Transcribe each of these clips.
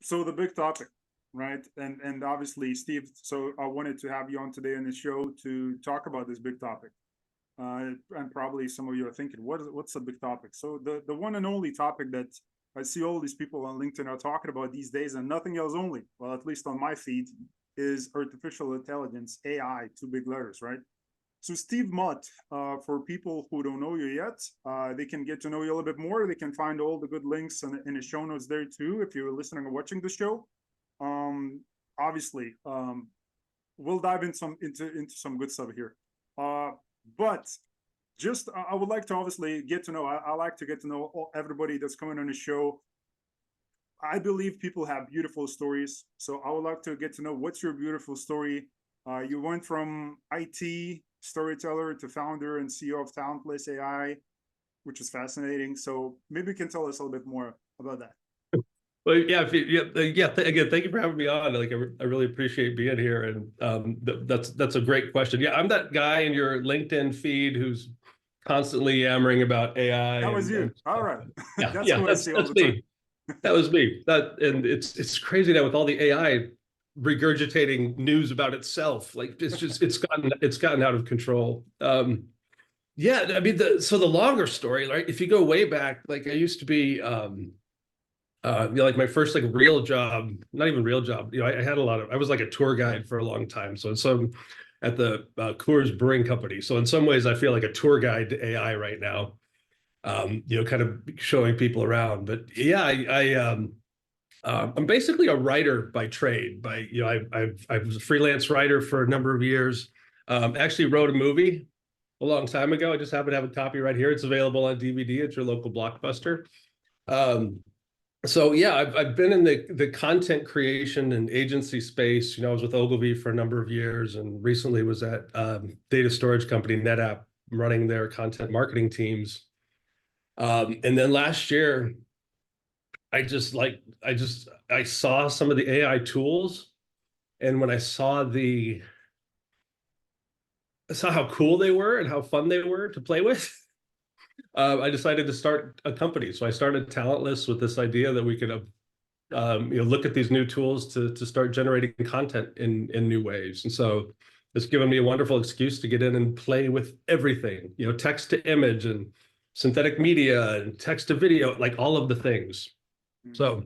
So the big topic, right? And obviously, Steve. So I wanted to have you on today on the show to talk about this big topic. And probably some of you are thinking, what's the big topic? So the one and only topic that I see all these people on LinkedIn are talking about these days, and nothing else only. Well, at least on my feed, is artificial intelligence, AI, two big letters, right? So Steve Mott, for people who don't know you yet, they can get to know you a little bit more. They can find all the good links in the show notes there too, if you're listening or watching the show. Um, Obviously, we'll dive into some good stuff here. Uh, but just I would like to obviously get to know. I like to get to know everybody that's coming on the show. I believe people have beautiful stories, so I would like to get to know what's your beautiful story. You went from IT storyteller to founder and CEO of Talentless AI, which is fascinating. So maybe you can tell us a little bit more about that. Well, yeah, again, thank you for having me on. Like, I really appreciate being here, and that's a great question. Yeah, I'm that guy in your LinkedIn feed who's constantly yammering about AI That was you. and All right. yeah, That's yeah, who I see all that's the time. me. That was me. And it's crazy now with all the AI regurgitating news about itself. Like it's gotten out of control. Yeah, I mean the longer story, right? If you go way back, like I used to be like my first like real job, not even real job. I had I was like a tour guide for a long time. So at the Coors Brewing Company. So in some ways, I feel like a tour guide to AI right now. Kind of showing people around. But yeah, I'm basically a writer by trade. I was a freelance writer for a number of years. Actually wrote a movie a long time ago. I just happen to have a copy right here. It's available on DVD at your local Blockbuster. Um, so yeah, I've been in the content creation and agency space. I was with Ogilvy for a number of years, and recently was at data storage company NetApp, running their content marketing teams. And then last year, I saw some of the AI tools, and when I saw how cool they were and how fun they were to play with, I decided to start a company. So I started Talentless with this idea that we could look at these new tools to start generating content in new ways. And so it's given me a wonderful excuse to get in and play with everything, text to image and synthetic media and text to video, like all of the things. So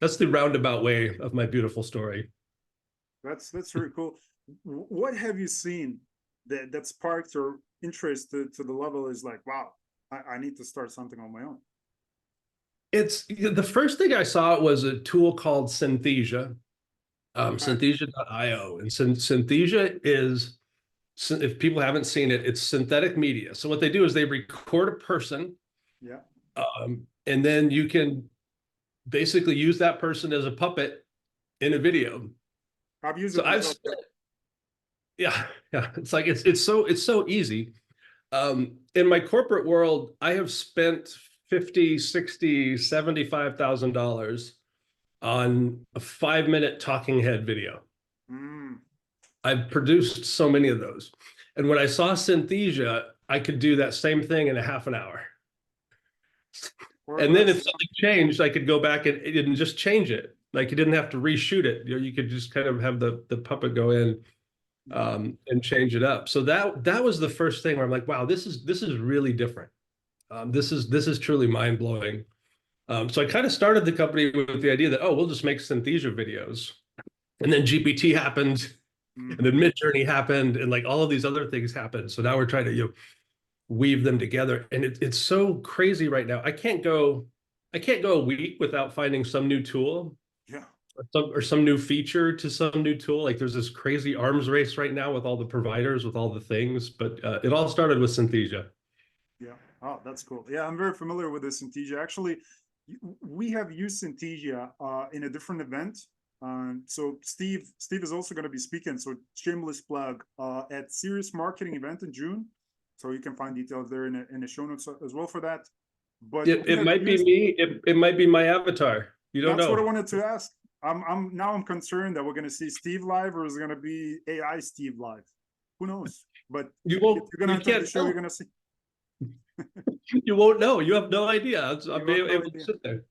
that's the roundabout way of my beautiful story. That's very cool. What have you seen that sparked your interest to the level is like, wow, I need to start something on my own? It's the first thing I saw was a tool called Synthesia, Okay. synthesia.io. And Synthesia is, if people haven't seen it, it's synthetic media. So what they do is they record a person, Yeah. and then you can basically use that person as a puppet in a video. I've used So it myself. yeah, it's so easy. In my corporate world, I have spent 50, 60, $75,000 on a 5-minute talking head video. Mm. I've produced so many of those. And when I saw Synthesia, I could do that same thing in a half an hour. And then if something changed, I could go back and just change it. Like you didn't have to reshoot it. You could just kind of have the puppet go in and change it up. So that was the first thing where I'm like, wow, this is really different. This is truly mind blowing. So I kind of started the company with the idea that, oh, we'll just make Synthesia videos, and then GPT happened, and then Midjourney happened, and like all of these other things happened. So now we're trying to weave them together, and it's so crazy right now. I can't go a week without finding some new tool. Yeah. Or some new feature to some new tool. Like there's this crazy arms race right now with all the providers, with all the things, but it all started with Synthesia. Yeah. Oh, that's cool. Yeah, I'm very familiar with this Synthesia. Actually, we have used Synthesia in a different event. So Steve is also going to be speaking. So shameless plug at Serious Marketing event in June. So you can find details there in the show notes as well for that. But it might be me. It might be my avatar. You don't know. That's what I wanted to ask. I'm concerned that we're going to see Steve live, or is it going to be AI Steve live? Who knows? But you won't. If you're going to enter the show, you're going to see. You won't know. You have no idea. I'll be able to sit there.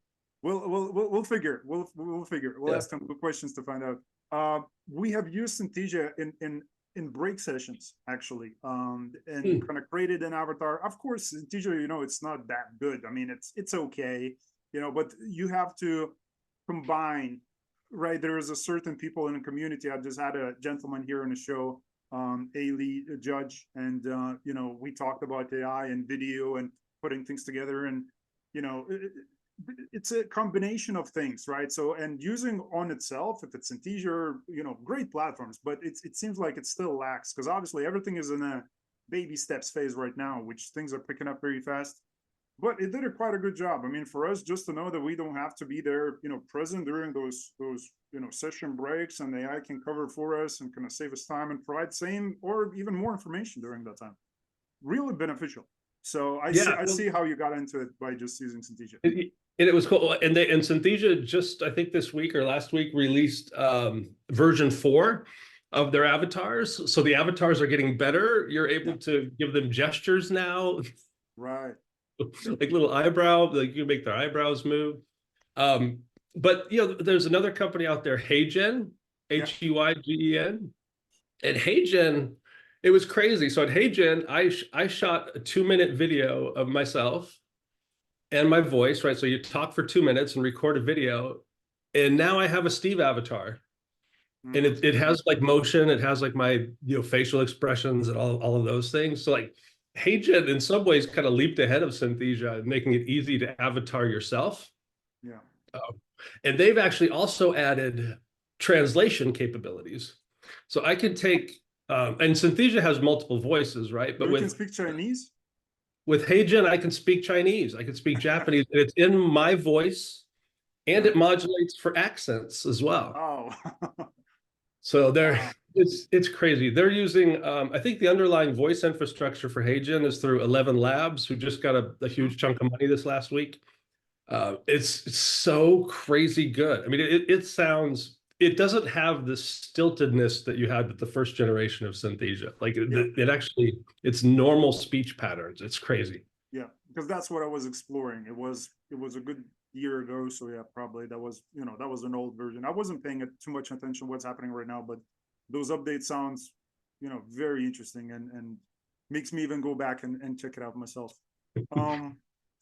We'll figure. We'll figure. We'll Yeah. ask some good questions to find out. We have used Synthesia in break sessions actually, and Hmm. kind of created an avatar. Of course, Synthesia, it's not that good. I mean, it's okay, but you have to combine, right? There is a certain people in the community. I just had a gentleman here on the show, a judge, and we talked about AI and video and putting things together, and you know. It's a combination of things, right? So, and using on itself, if it's Synthesia, great platforms, but it seems like it still lacks, because obviously everything is in a baby steps phase right now, which things are picking up very fast. But it did a quite a good job. I mean, for us, just to know that we don't have to be there, present during those session breaks, and the AI can cover for us and kind of save us time and provide same or even more information during that time. Really beneficial. So I see Yeah. I see how you got into it by just using Synthesia. And it was cool. And Synthesia just, I think this week or last week, released version 4 of their avatars. So the avatars are getting better. You're able Yeah. to give them gestures now, Right. like little eyebrow, like you can make their eyebrows move. Um, but there's another company out there, HeyGen, Yeah. HEYGEN, and HeyGen. It was crazy. So at HeyGen, I shot a 2-minute video of myself and my voice, right? So you talk for 2 minutes and record a video. And now I have a Steve avatar. And Mm. it has like motion, it has like my facial expressions and all of those things. So like HeyGen in some ways kind of leaped ahead of Synthesia, making it easy to avatar yourself. Yeah. And they've actually also added translation capabilities. So I could take and Synthesia has multiple voices, right? So But we can speak Chinese? with HeyGen, I can speak Chinese, I can speak Japanese, and it's in my voice. And it Nice. modulates for accents as well. Oh. So Wow. it's crazy. They're using I think the underlying voice infrastructure for HeyGen is through 11 Labs, who just got a huge chunk of money this last week. It's so crazy good. I mean, it doesn't have the stiltedness that you had with the first generation of Synthesia. Like Yeah. it's normal speech patterns. It's crazy. Yeah. Because that's what I was exploring. It was a good year ago. So yeah, probably that was an old version. I wasn't paying it too much attention to what's happening right now, but those updates sounds, very interesting, and makes me even go back and check it out myself. Um,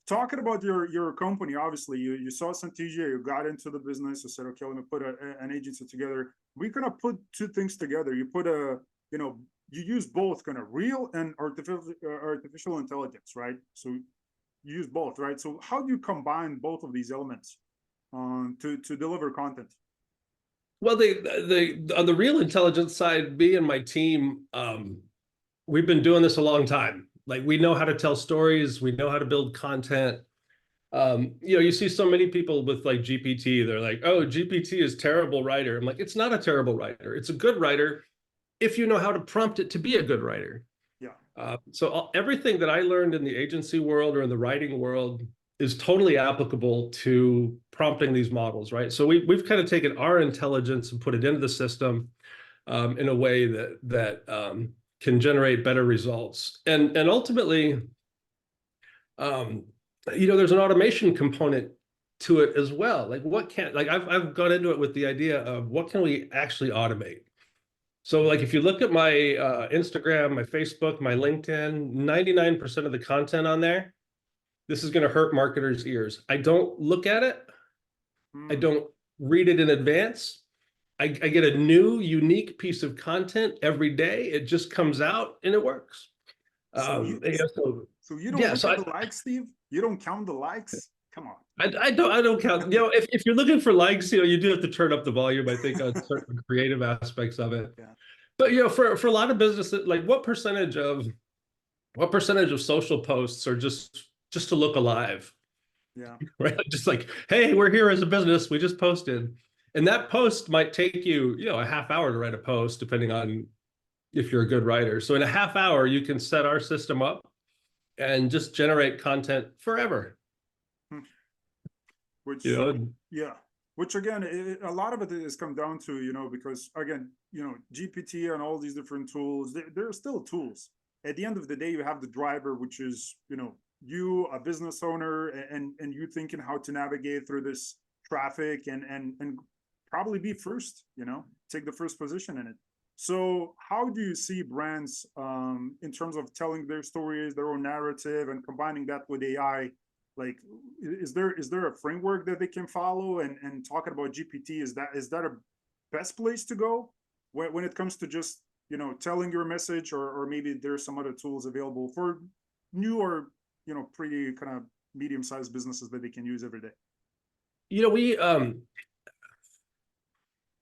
Talking about your company, obviously you saw Synthesia, you got into the business, you said, okay, let me put an agency together. We kind of put two things together. You put you know, you use both kind of real and artificial intelligence, right? So you use both, right? So how do you combine both of these elements to deliver content? Well, on the real intelligence side, me and my team, we've been doing this a long time. Like we know how to tell stories, we know how to build content. You see so many people with like GPT, they're like, oh, GPT is terrible writer. I'm like, it's not a terrible writer. It's a good writer if you know how to prompt it to be a good writer. Yeah. So everything that I learned in the agency world or in the writing world is totally applicable to prompting these models, right? So we've kind of taken our intelligence and put it into the system in a way that can generate better results. And ultimately, there's an automation component to it as well. Like I've gone into it with the idea of what can we actually automate? So like if you look at my Instagram, my Facebook, my LinkedIn, 99% of the content on there, this is going to hurt marketers' ears. I don't look at it. I Hmm. don't read it in advance. I get a new, unique piece of content every day. It just comes out and it works. So you Yeah, so so you don't yeah, look so at the likes, Steve? You don't count the likes? Come on. I don't count. If you're looking for likes, you do have to turn up the volume, I think, on certain creative aspects of it. Yeah. But for a lot of businesses, like what percentage of social posts are just to look alive, Yeah. right? Just like, hey, we're here as a business, we just posted. And that post might take you, a half hour to write a post, depending on if you're a good writer. So in a half hour, you can set our system up and just generate content forever. Hmm. You Which, know, yeah. Which again, a lot of it is come down to, because again, GPT and all these different tools, they're still tools. At the end of the day, you have the driver, which is, you, a business owner, and you thinking how to navigate through this traffic and probably be first, take the first position in it. So how do you see brands in terms of telling their stories, their own narrative, and combining that with AI? Like, is there a framework that they can follow? And talking about GPT, is that a best place to go when it comes to just telling your message, or maybe there's some other tools available for new or pretty kind of medium-sized businesses that they can use every day? We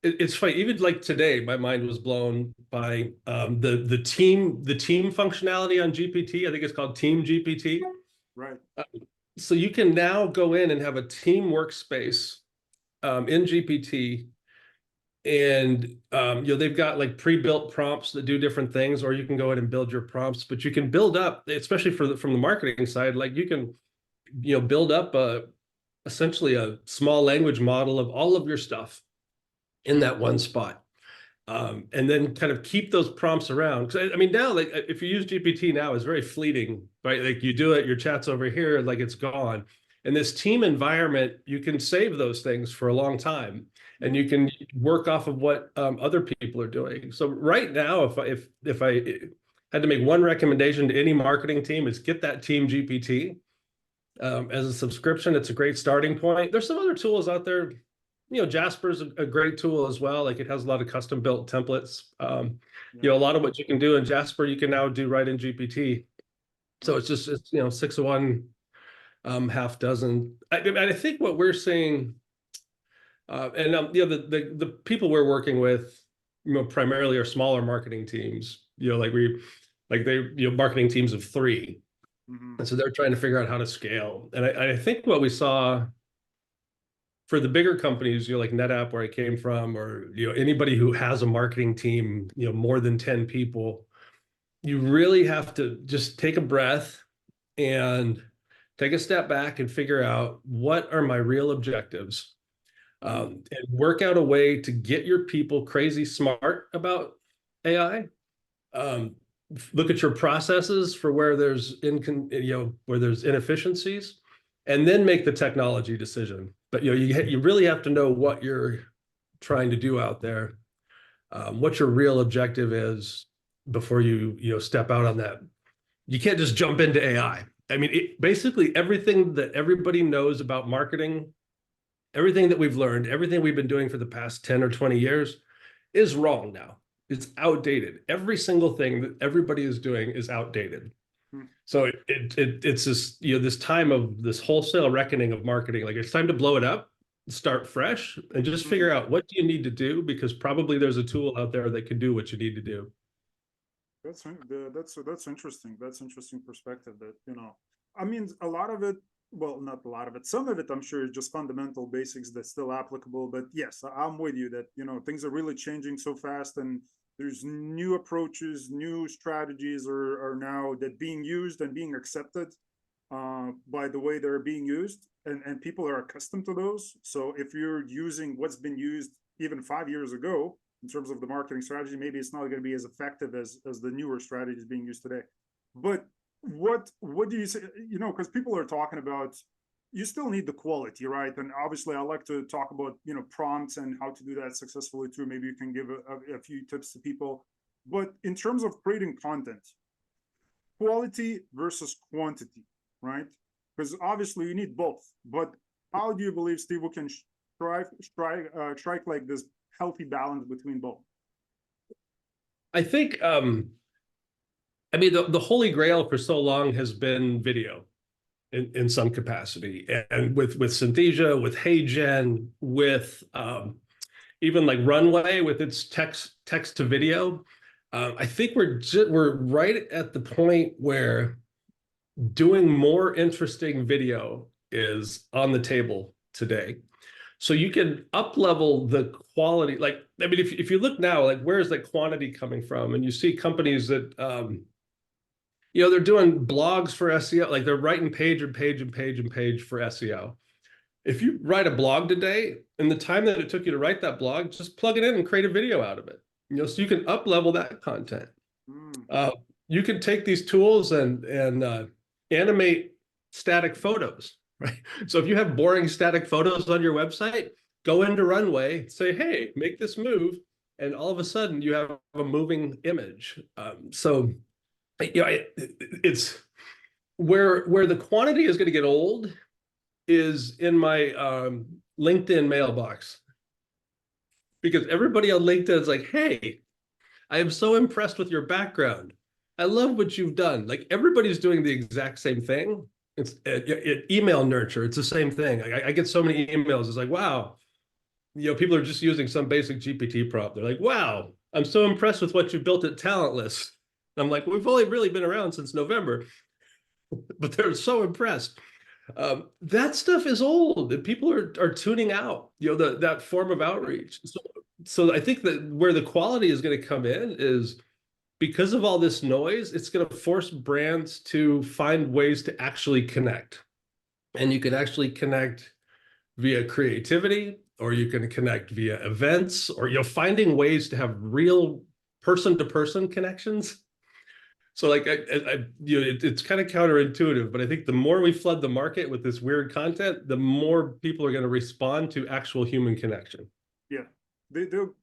it's funny, even like today my mind was blown by the team functionality on GPT. I think it's called Team GPT. Right. So you can now go in and have a team workspace in GPT, and they've got like pre-built prompts that do different things, or you can go in and build your prompts. But you can build up, especially from the marketing side, like you can build up essentially a small language model of all of your stuff in that one spot. And then kind of keep those prompts around. Because I mean, now, like if you use GPT now, it's very fleeting, right? Like you do it, your chat's over here, like it's gone. In this team environment, you can save those things for a long time, and you can work off of what other people are doing. So right now, if I had to make one recommendation to any marketing team, is get that Team GPT as a subscription. It's a great starting point. There's some other tools out there. Jasper's a great tool as well. Like it has a lot of custom built templates. A lot of what you can do in Jasper, you can now do right in GPT. So it's 6 of one, half dozen. I think what we're seeing, and the people we're working with, primarily are smaller marketing teams. Marketing teams of 3, and so they're trying to figure out how to scale. And I think what we saw for the bigger companies, like NetApp, where I came from, or anybody who has a marketing team, more than 10 people, you really have to just take a breath and take a step back and figure out, what are my real objectives, and work out a way to get your people crazy smart about AI. Look at your processes for where there's inefficiencies, and then make the technology decision. But you really have to know what you're trying to do out there, what your real objective is before you step out on that. You can't just jump into AI. I mean, basically everything that everybody knows about marketing, everything that we've learned, everything we've been doing for the past 10 or 20 years is wrong now. It's outdated. Every single thing that everybody is doing is outdated. So it's this time of this wholesale reckoning of marketing. Like it's time to blow it up, start fresh, and just figure out, what do you need to do, because probably there's a tool out there that can do what you need to do. That's interesting. That's interesting perspective. That I mean, a lot of it. Well, not a lot of it. Some of it, I'm sure, is just fundamental basics that's still applicable. But yes, I'm with you that things are really changing so fast, and there's new approaches, new strategies are now that being used and being accepted by the way they're being used, and people are accustomed to those. So if you're using what's been used even 5 years ago in terms of the marketing strategy, maybe it's not going to be as effective as the newer strategies being used today. But what do you say? Because people are talking about, you still need the quality, right? And obviously, I like to talk about prompts and how to do that successfully too. Maybe you can give a few tips to people. But in terms of creating content, quality versus quantity, right? Because obviously you need both. But how do you believe, Steve, we can strike like this healthy balance between both? I think, I mean, the holy grail for so long has been video in some capacity, and with Synthesia, with HeyGen, with even like Runway with its text to video. I think we're right at the point where doing more interesting video is on the table today. So you can up level the quality. Like, I mean, if you look now, like, where is that quantity coming from? And you see companies that they're doing blogs for SEO, like they're writing page and page and page and page for SEO. If you write a blog today, in the time that it took you to write that blog, just plug it in and create a video out of it. So you can up level that content. You can take these tools and animate static photos, right? So if you have boring static photos on your website, go into Runway, say, hey, make this move, and all of a sudden you have a moving image. So it's where the quantity is going to get old is in my LinkedIn mailbox, because everybody on LinkedIn is like, hey, I am so impressed with your background. I love what you've done. Like everybody's doing the exact same thing. It's email nurture. It's the same thing. I get so many emails. It's like, wow, people are just using some basic GPT prompt. They're like, wow, I'm so impressed with what you built at Talentless. I'm like, we've only really been around since November, but they're so impressed. That stuff is old, and people are tuning out, that form of outreach. So I think that where the quality is going to come in is because of all this noise, it's going to force brands to find ways to actually connect. And you can actually connect via creativity, or you can connect via events, or finding ways to have real person-to-person connections. So like it's kind of counterintuitive, but I think the more we flood the market with this weird content, the more people are going to respond to actual human connection. Yeah,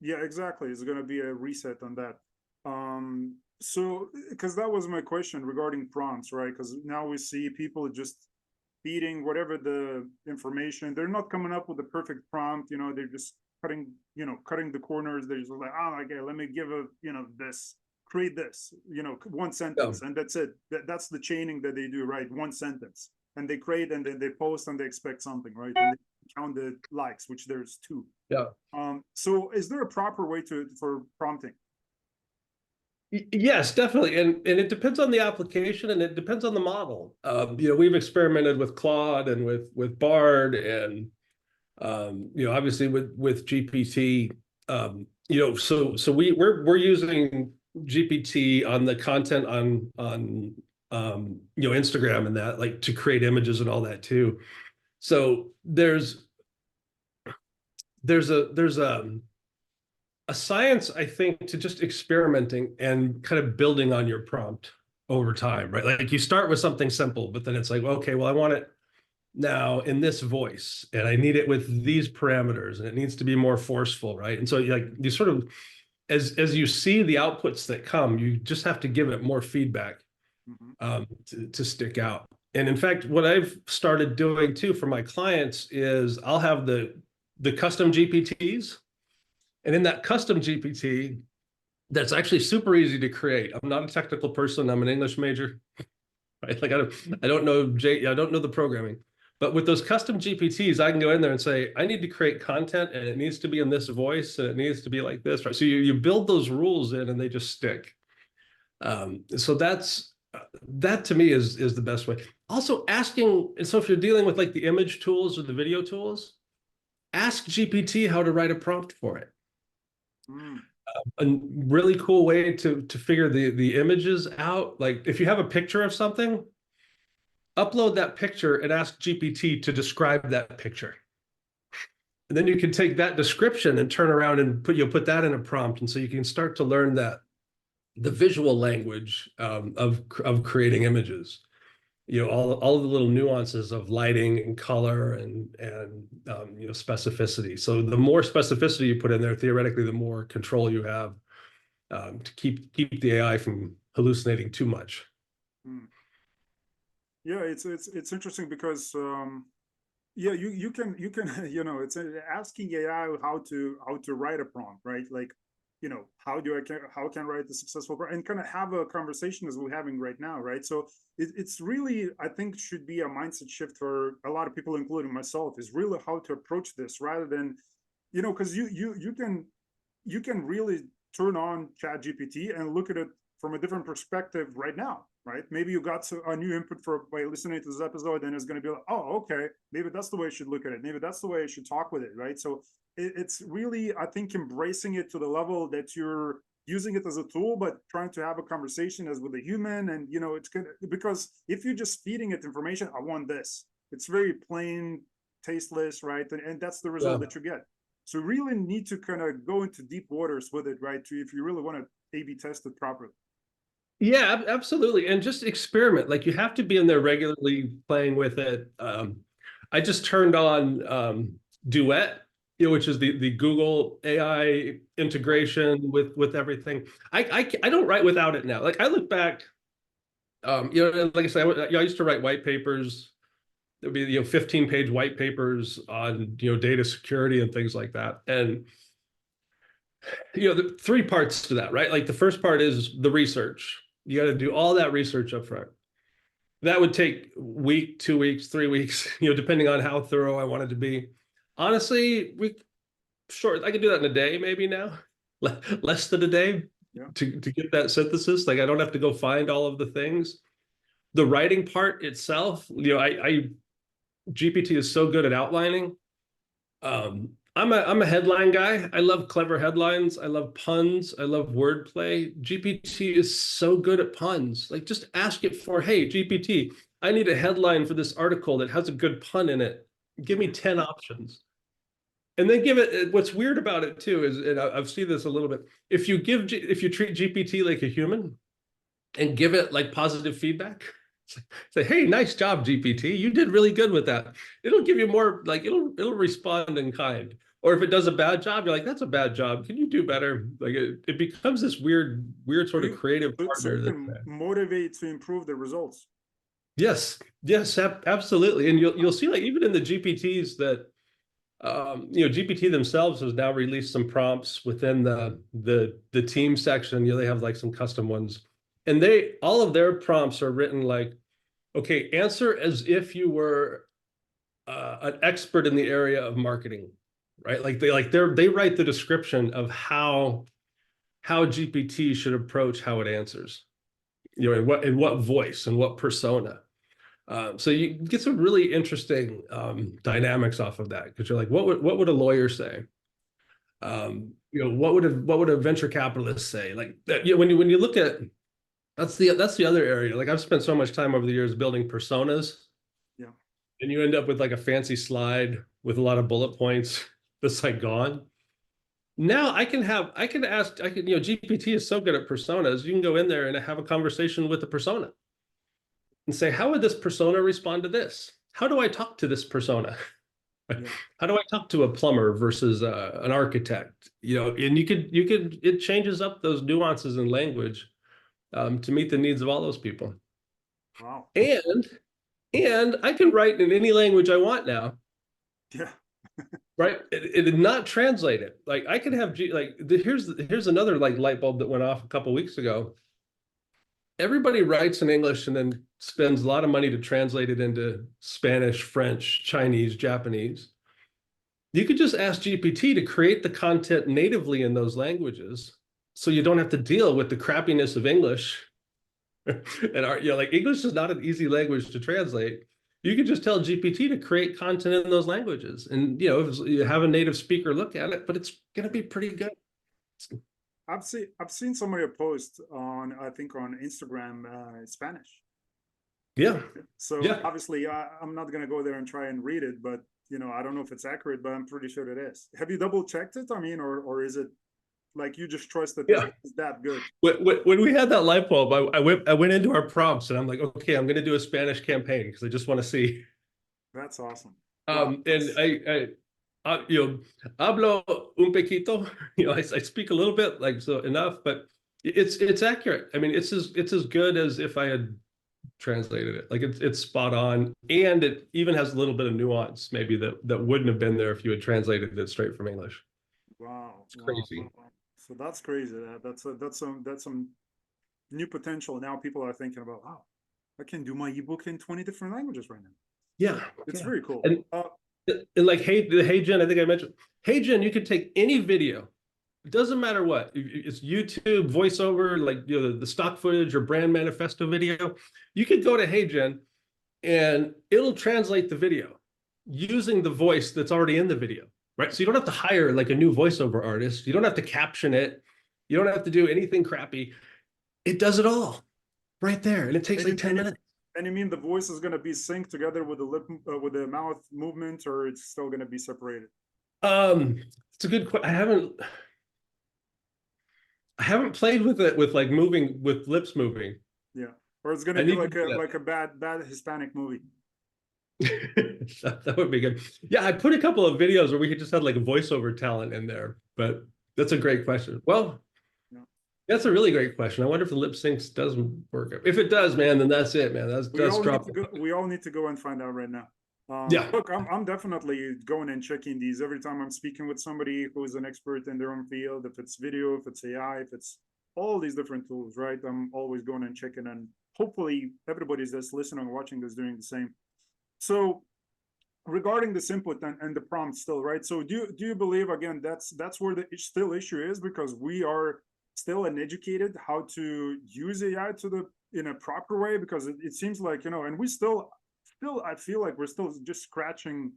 yeah, exactly. It's going to be a reset on that. So because that was my question regarding prompts, right? Because now we see people just feeding whatever the information. They're not coming up with the perfect prompt. They're just cutting the corners. They're just like, oh, okay, let me give this, create this, one sentence, and that's it. That's the chaining that they do, right? One sentence, and they create, and then they post, and they expect something, right? And they count the likes, which there's two. Yeah. So is there a proper way for prompting? Yes, definitely. And it depends on the application, and it depends on the model. We've experimented with Claude and with Bard, and obviously with GPT. So we're using GPT on the content on Instagram and that, like, to create images and all that too. So there's a science, I think, to just experimenting and kind of building on your prompt over time, right? Like you start with something simple, but then it's like, okay, well, I want it now in this voice, and I need it with these parameters, and it needs to be more forceful, right? And so you sort of, as you see the outputs that come, you just have to give it more feedback to stick out. And in fact, what I've started doing too for my clients is I'll have the custom GPTs. And in that custom GPT, that's actually super easy to create. I'm not a technical person. I'm an English major, right? Like I don't know the programming. But with those custom GPTs, I can go in there and say, I need to create content, and it needs to be in this voice, and it needs to be like this, right? So you build those rules in, and they just stick. So that to me is the best way. Also asking, and so if you're dealing with like the image tools or the video tools, ask GPT how to write a prompt for it. A really cool way to figure the images out. Like if you have a picture of something, upload that picture and ask GPT to describe that picture. And then you can take that description and turn around and put that in a prompt. And so you can start to learn that the visual language of creating images. All of the little nuances of lighting and color and specificity. So the more specificity you put in there, theoretically, the more control you have to keep the AI from hallucinating too much. Yeah, it's interesting because yeah, you can it's asking AI how to write a prompt, right? Like, how can I write a successful prompt, and kind of have a conversation as we're having right now, right? So it's really, I think, should be a mindset shift for a lot of people, including myself, is really how to approach this rather than, because you can really turn on Chat GPT and look at it from a different perspective right now, right? Maybe you got a new input by listening to this episode, and it's going to be like, oh, okay, maybe that's the way I should look at it. Maybe that's the way I should talk with it, right? So it's really, I think, embracing it to the level that you're using it as a tool, but trying to have a conversation as with a human. And it's good, because if you're just feeding it information, I want this, it's very plain, tasteless, right? And that's the result that you get. So really need to kind of go into deep waters with it, right? If you really want to A/B test it properly. Yeah, absolutely. And just experiment. Like you have to be in there regularly playing with it. I just turned on Duet, which is the Google AI integration with everything. I don't write without it now. Like I look back, like I said, I used to write white papers. There'd be 15-page white papers on data security and things like that. And the three parts to that, right? Like the first part is the research. You got to do all that research up front. That would take a week, 2 weeks, 3 weeks, depending on how thorough I wanted to be. Honestly, I could do that in a day, maybe now, less than a day Yeah. to get that synthesis. Like I don't have to go find all of the things. The writing part itself, I GPT is so good at outlining. I'm a headline guy. I love clever headlines. I love puns. I love wordplay. GPT is so good at puns. Like just ask it for, hey, GPT, I need a headline for this article that has a good pun in it. Give me 10 options. And then give it, what's weird about it too is, and I've seen this a little bit, if you treat GPT like a human and give it like positive feedback, say, hey, nice job, GPT. You did really good with that. It'll give you more, like it'll respond in kind. Or if it does a bad job, you're like, that's a bad job. Can you do better? Like it becomes this weird So sort of creative so you partner can that motivate to improve the results. yes, absolutely. And you'll see like even in the GPTs that GPT themselves has now released some prompts within the team section. They have like some custom ones. And all of their prompts are written like, okay, answer as if you were an expert in the area of marketing, right? Like they write the description of how GPT should approach how it answers, in what voice and what persona. So you get some really interesting dynamics off of that because you're like, what would a lawyer say? What would a venture capitalist say? Like when you look at that's the other area. Like I've spent so much time over the years building personas, Yeah. and you end up with like a fancy slide with a lot of bullet points that's like gone. Now GPT is so good at personas. You can go in there and have a conversation with the persona and say, how would this persona respond to this? How do I talk to this persona? Yeah. How do I talk to a plumber versus an architect? And it changes up those nuances in language to meet the needs of all those people. Wow. And I can write in any language I want now, Yeah. right? It did not translate it. Like I could have here's another like light bulb that went off a couple weeks ago. Everybody writes in English and then spends a lot of money to translate it into Spanish, French, Chinese, Japanese. You could just ask GPT to create the content natively in those languages so you don't have to deal with the crappiness of English. And like English is not an easy language to translate. You can just tell GPT to create content in those languages, and if you have a native speaker look at it, but it's going to be pretty good. I've seen somebody post on, I think on Instagram, Spanish. Yeah, So yeah, obviously I'm not gonna go there and try and read it, but I don't know if it's accurate, but I'm pretty sure it is. Have you double checked it? I mean, or is it like you just trust that yeah. it's that good? When we had that light bulb, I went into our prompts and I'm like, okay, I'm going to do a Spanish campaign because I just want to see. That's awesome. Wow. And hablo un poquito. I speak a little bit, like so enough, but it's accurate. I mean, it's as good as if I had translated it. Like it's spot on, and it even has a little bit of nuance, maybe that wouldn't have been there if you had translated it straight from English. Wow. It's Wow. crazy. Wow. So that's crazy. That's some new potential. Now people are thinking about, wow, I can do my ebook in 20 different languages right now. Yeah, It's yeah. very cool. And like hey Jen, I think I mentioned, hey Jen, you could take any video. It doesn't matter what. It's YouTube, voiceover, like the stock footage or brand manifesto video. You could go to Hey Jen and it'll translate the video using the voice that's already in the video, right? So you don't have to hire like a new voiceover artist. You don't have to caption it. You don't have to do anything crappy. It does it all right there. And it takes And like you, 10 minutes. and you mean the voice is going to be synced together with the lip, with the mouth movement, or it's still going to be separated? Um, it's a good question. I haven't played with it with like moving with lips moving. Yeah, or it's gonna I be need to like do a bad Hispanic movie. that. That would be good. Yeah, I put a couple of videos where we could just have like a voiceover talent in there, but that's a great question. Well, Yeah. that's a really great question. I wonder if the lip syncs does work. If it does, man, then that's it, man. We That's all need drop. to go. We all need to go and find out right now. Yeah. Look, I'm definitely going and checking these every time I'm speaking with somebody who is an expert in their own field. If it's video, if it's AI, if it's all these different tools, right? I'm always going and checking, and hopefully everybody's that's listening or watching is doing the same. So regarding this input and the prompt still, right? So do you believe again that's where the still issue is, because we are still uneducated how to use AI to the in a proper way, because it seems like, and we still I feel like we're still just scratching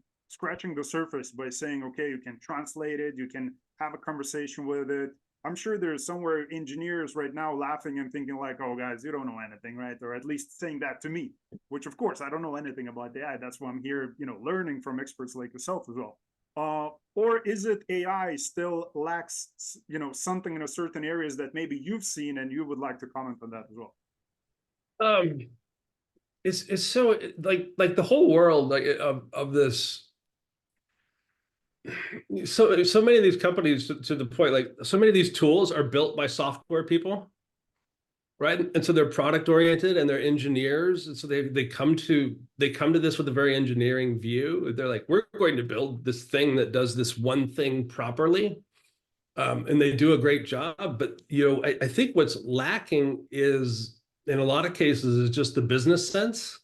the surface by saying, okay, you can translate it, you can have a conversation with it. I'm sure there's somewhere engineers right now laughing and thinking like, oh guys, you don't know anything, right? Or at least saying that to me, which of course I don't know anything about AI. That's why I'm here, learning from experts like yourself as well. Or is it AI still lacks, something in a certain areas that maybe you've seen and you would like to comment on that as well? Um, it's so like the whole world like of this. So many of these companies to the point, like so many of these tools are built by software people, right? And so they're product oriented and they're engineers, and so they come to this with a very engineering view. They're like, we're going to build this thing that does this one thing properly, and they do a great job. But I think what's lacking is in a lot of cases is just the business sense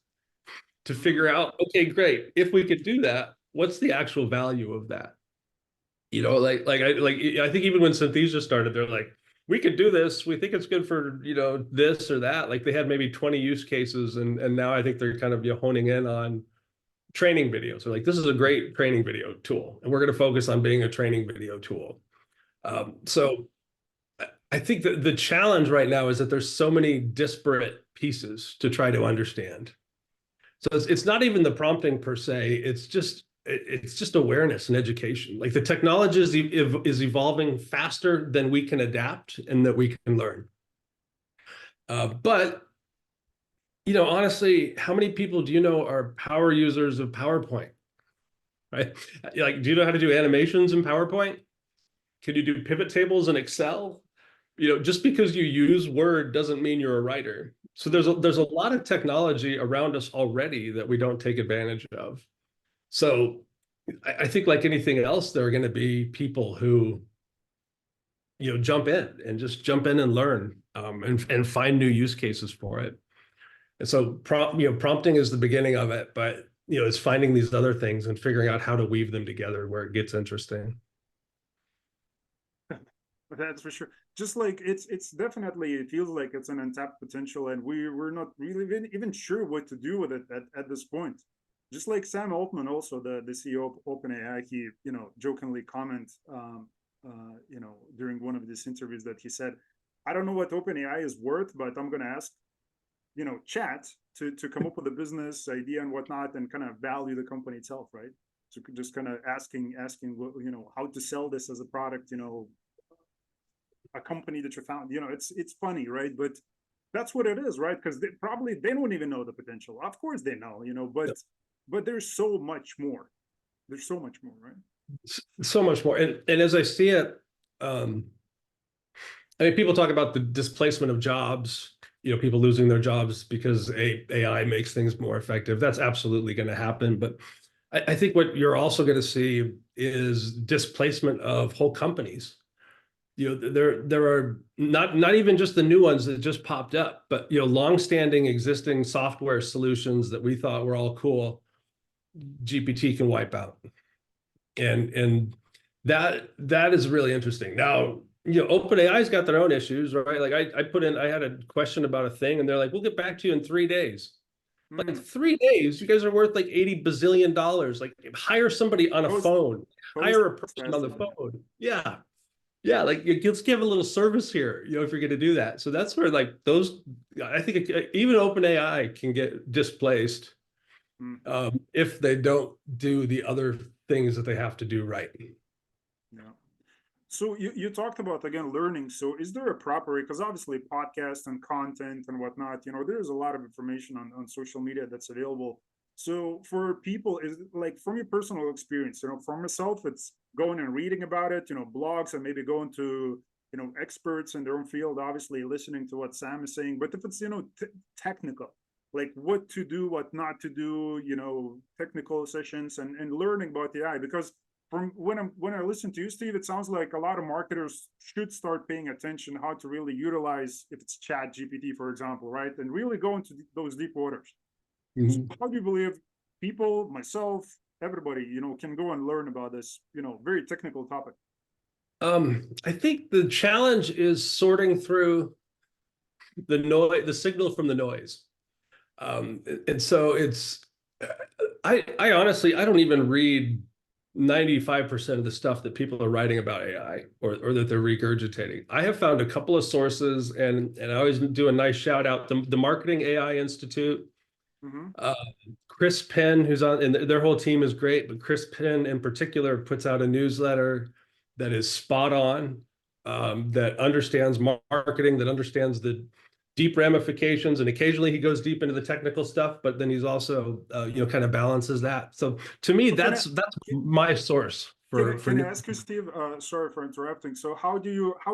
to figure Mm, out, okay, great, if we could do that, what's the actual value of that? I think even when Synthesia started, they're like, we could do this. We think it's good for this or that. Like they had maybe 20 use cases, and now I think they're kind of honing in on training videos. They're like, this is a great training video tool, and we're going to focus on being a training video tool. yeah. So I think that the challenge right now is that there's so many disparate pieces to try to understand. So it's not even the prompting per se. It's just awareness and education. Like the technology is evolving faster than we can adapt and that we can learn. But honestly, how many people do you know are power users of PowerPoint? Right? Like, do you know how to do animations in PowerPoint? Can you do pivot tables in Excel? Just because you use Word doesn't mean you're a writer. So there's a lot of technology around us already that we don't take advantage of. So I think like anything else, there are going to be people who jump in and just jump in and learn, and find new use cases for it. And so prompting is the beginning of it, but it's finding these other things and figuring out how to weave them together where it gets interesting. That's for sure. Just like it's definitely, it feels like it's an untapped potential, and we're not really even sure what to do with it at this point. Just like Sam Altman, also the CEO of OpenAI, he jokingly comment, during one of these interviews that he said, I don't know what OpenAI is worth, but I'm going to ask chat to come up with a business idea and whatnot, and kind of value the company itself, right? So just kind of asking how to sell this as a product, a company that you found. It's funny, right? But that's what it is, right? Because they don't even know the potential. Of course they know, but there's so much more. There's so much more, right? So much more. And as I see it, I mean, people talk about the displacement of jobs, people losing their jobs because AI makes things more effective. That's absolutely going to happen. But I think what you're also going to see is displacement of whole companies. There are not even just the new ones that just popped up, but longstanding existing software solutions that we thought were all cool, GPT can wipe out. And that is really interesting. Now, OpenAI's got their own issues, right? Like I had a question about a thing, and they're like, we'll get back to you in 3 days. Like Mm. 3 days, you guys are worth like $80 bazillion. Like hire somebody on a Post phone, post hire a person on the phone. Yeah. Yeah, like let's give a little service here, if you're going to do that. So that's where like those, I think even OpenAI can get displaced, Mm. if they don't do the other things that they have to do right. Yeah. So you talked about again learning. So is there a proper way? Because obviously podcast and content and whatnot, there's a lot of information on social media that's available. So for people, is like from your personal experience, for myself, it's going and reading about it, blogs and maybe going to experts in their own field, obviously listening to what Sam is saying. But if it's technical, like what to do, what not to do, technical sessions and learning about the AI, because from when I listen to you, Steve, it sounds like a lot of marketers should start paying attention how to really utilize if it's Chat GPT, for example, right, and really go into those deep waters. So Mhm. how do you believe people, myself, everybody, can go and learn about this, very technical topic? I think the challenge is sorting through the noise, the signal from the noise. And so I honestly, I don't even read 95% of the stuff that people are writing about AI or that they're regurgitating. I have found a couple of sources, and I always do a nice shout out. The Marketing AI Institute, Mm-hmm. uh, Chris Penn, who's on, and their whole team is great, but Chris Penn in particular puts out a newsletter that is spot on, that understands marketing, that understands the deep ramifications, and occasionally he goes deep into the technical stuff, but then he's also, kind of balances that. So to me, So that's my source for can I new. ask you, Steve? Sorry for interrupting. So how do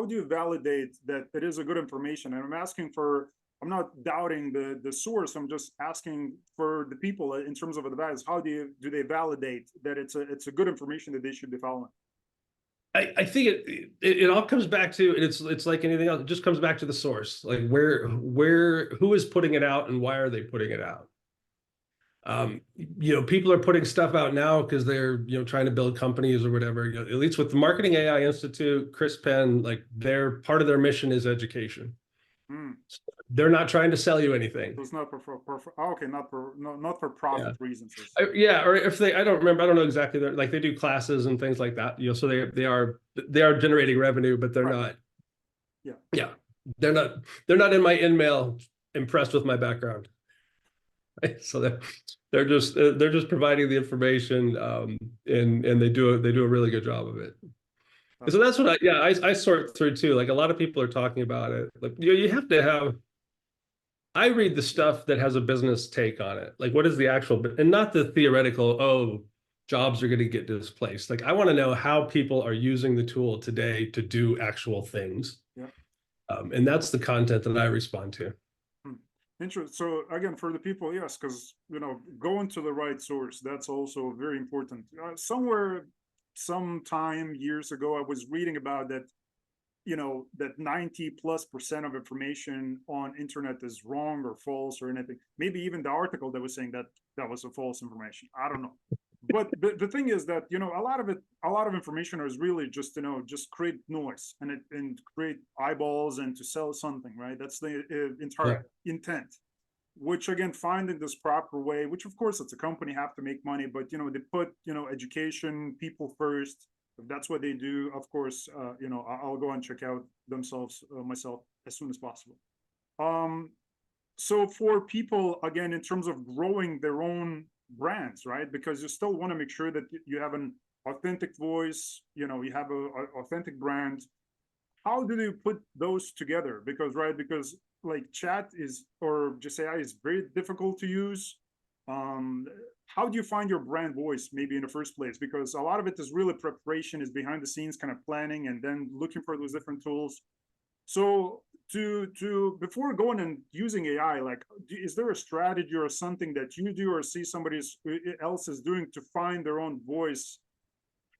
you validate that it is a good information? And I'm asking for, I'm not doubting the source. I'm just asking for the people in terms of advice. How do they validate that it's a good information that they should be following? I think it all comes back to, and it's like anything else. It just comes back to the source, like who is putting it out and why are they putting it out? People are putting stuff out now because they're trying to build companies or whatever. At least with the Marketing AI Institute, Chris Penn, like their part of their mission is education. Hmm. So they're not trying to sell you anything. So it's not okay, not for Yeah. profit reasons. Yeah, or if they, I don't remember, I don't know exactly. They're like they do classes and things like that. So they are generating revenue, but they're Right. not. Yeah. Yeah, they're not in my in-mail impressed with my background. So they're just providing the information, and they do a really good job of it. And so That's that's what I sort through too. Like a lot of people are talking about it. Like you have to have. I read the stuff that has a business take on it. Like what is the actual, and not the theoretical, oh, jobs are going to get displaced. Like I want to know how people are using the tool today to do actual things. yeah. And that's the content that I respond to. Hmm. Interesting. So again, for the people, yes, because going to the right source, that's also very important. Somewhere, sometime years ago, I was reading about that. That 90+% of information on internet is wrong or false or anything. Maybe even the article that was saying that that was a false information. I don't know. But the thing is that a lot of information is really just just create noise and create eyeballs and to sell something, right? That's the Yeah. entire intent. Which again, finding this proper way, which of course it's a company have to make money, but they put education, people first. If that's what they do, of course, I'll go and check out themselves myself as soon as possible. Um, so for people again, in terms of growing their own brands, right? Because you still want to make sure that you have an authentic voice, you have a authentic brand. How do you put those together? Because like chat is or just AI is very difficult to use. Um, how do you find your brand voice maybe in the first place? Because a lot of it is really preparation, is behind the scenes kind of planning and then looking for those different tools. So to before going and using AI, like is there a strategy or something that you do or see somebody else is doing to find their own voice,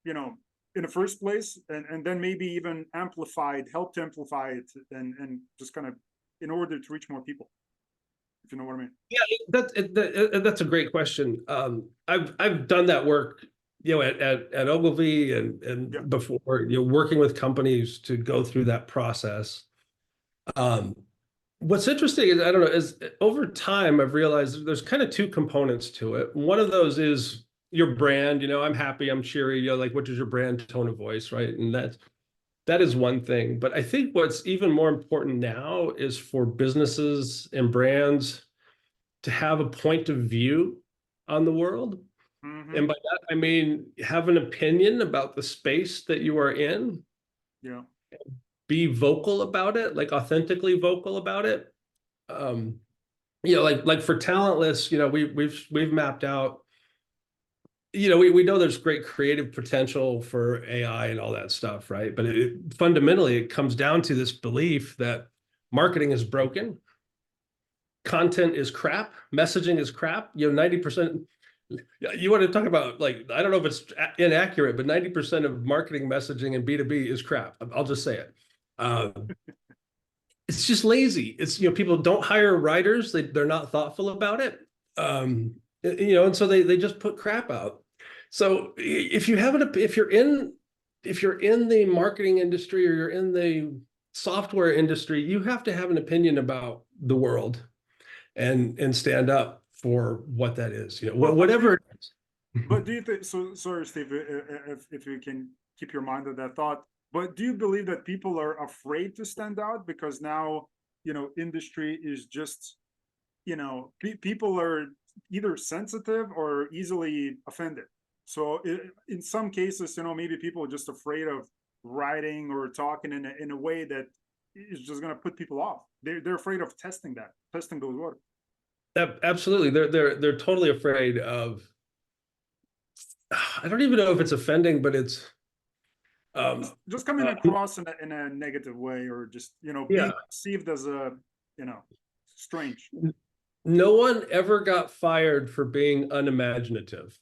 you know, in the first place, and then maybe even help to amplify it, and just kind of in order to reach more people, if you know what I mean. Yeah, that's a great question. I've done that work, at Ogilvy Yeah. and before, working with companies to go through that process. Um, what's interesting is I don't know is over time I've realized there's kind of two components to it. One of those is your brand. I'm happy, I'm cheery. Like what is your brand tone of voice, right? And that is one thing. But I think what's even more important now is for businesses and brands to have a point of view on the world. Mm-hmm. And by that, I mean, have an opinion about the space that you are in. Yeah. Be vocal about it, like authentically vocal about it. Um, like for Talentless, we've mapped out, we know there's great creative potential for AI and all that stuff, right? But fundamentally, it comes down to this belief that marketing is broken, content is crap, messaging is crap. 90%. You want to talk about, like, I don't know if it's inaccurate, but 90% of marketing messaging in B2B is crap. I'll just say it. It's just lazy. It's, people don't hire writers. They're not thoughtful about it. And so they just put crap out. So if you're in the marketing industry or you're in the software industry, you have to have an opinion about the world and stand up for what that is, whatever it is. But do you think so? Sorry, Steve, if you can keep your mind on that thought. But do you believe that people are afraid to stand out because now, industry is just, people are either sensitive or easily offended. So in some cases, maybe people are just afraid of writing or talking in a way that is just going to put people off. They're afraid of testing those waters. Absolutely, they're totally afraid of. I don't even know if it's offending, but it's just coming across in a negative way, or just being perceived as a strange. No one ever got fired for being unimaginative.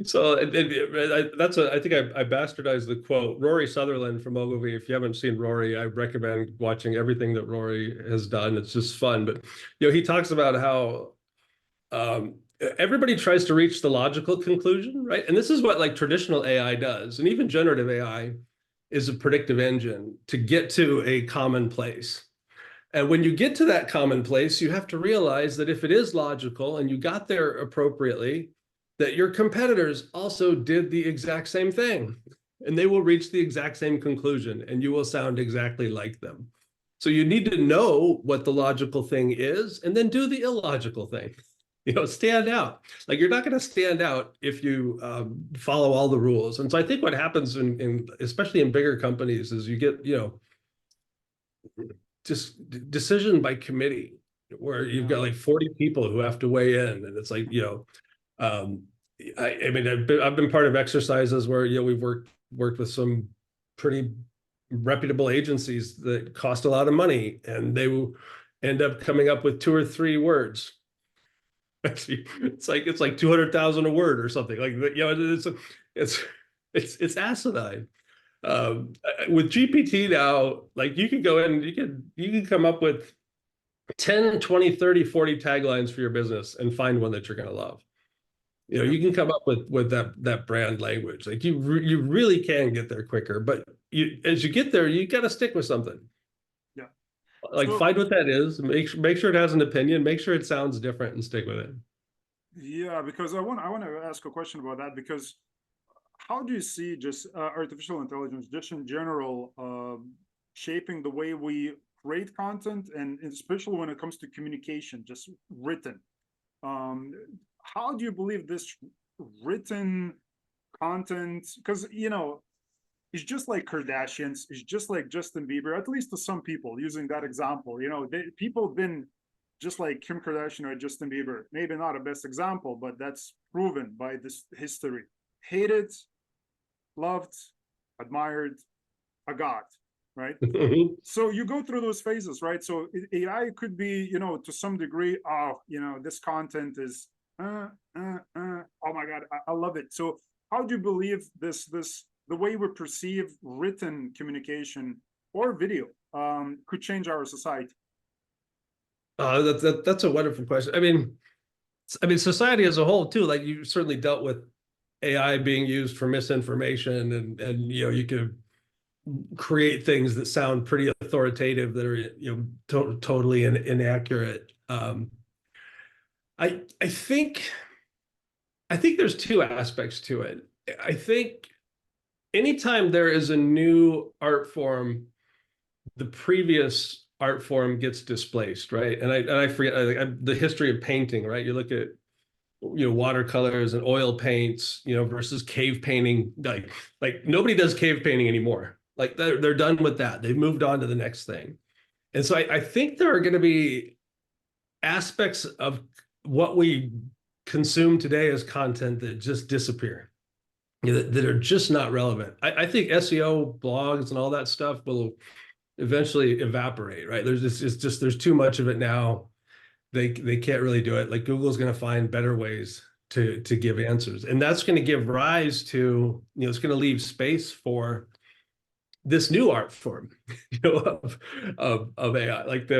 So I think I bastardized the quote. Rory Sutherland from Ogilvy. If you haven't seen Rory, I recommend watching everything that Rory has done. It's just fun. But he talks about how everybody tries to reach the logical conclusion, right? And this is what, like, traditional AI does, and even generative AI is a predictive engine to get to a common place. And when you get to that common place, you have to realize that if it is logical and you got there appropriately, that your competitors also did the exact same thing, and they will reach the exact same conclusion, and you will sound exactly like them. So you need to know what the logical thing is and then do the illogical thing. Stand out. Like, you're not going to stand out if you follow all the rules. And so I think what happens especially in bigger companies is you get, just decision by committee, where you've got like 40 people who have to weigh in, and it's like, I mean, I've been part of exercises where we've worked with some pretty reputable agencies that cost a lot of money, and they will end up coming up with 2 or 3 words. It's like 200,000 a word or something like that. It's asinine. With GPT now, like, you can go in, you can come up with 10, 20, 30, 40 taglines for your business and find one that you're going to love. You can come up with that brand language. Like, you really can get there quicker, but as you get there, you got to stick with something. Yeah. Like, find what that is, make sure it has an opinion, make sure it sounds different, and stick with it. Yeah, because I want to ask a question about that, because how do you see just artificial intelligence, just in general, shaping the way we create content, and especially when it comes to communication, just written? How do you believe this written content? Because it's just like Kardashians, it's just like Justin Bieber, at least to some people, using that example. People have been just like Kim Kardashian or Justin Bieber. Maybe not a best example, but that's proven by this history. Hated, loved, admired, a god, right? So you go through those phases, right? So AI could be, to some degree, this content is, oh my God, I love it. So how do you believe the way we perceive written communication or video could change our society? That's a wonderful question. I mean, society as a whole too. Like, you certainly dealt with AI being used for misinformation, and you could create things that sound pretty authoritative that are totally inaccurate. I think there's 2 aspects to it. I think anytime there is a new art form, the previous art form gets displaced, right? And I forget the history of painting, right? You look at watercolors and oil paints, versus cave painting. Like nobody does cave painting anymore. Like they're done with that. They've moved on to the next thing. And so I think there are going to be aspects of what we consume today as content that just disappear, that are just not relevant. I think SEO blogs and all that stuff will eventually evaporate, right? There's too much of it now. They can't really do it. Like Google's going to find better ways to give answers, and that's going to give rise to, it's going to leave space for this new art form, of AI. Like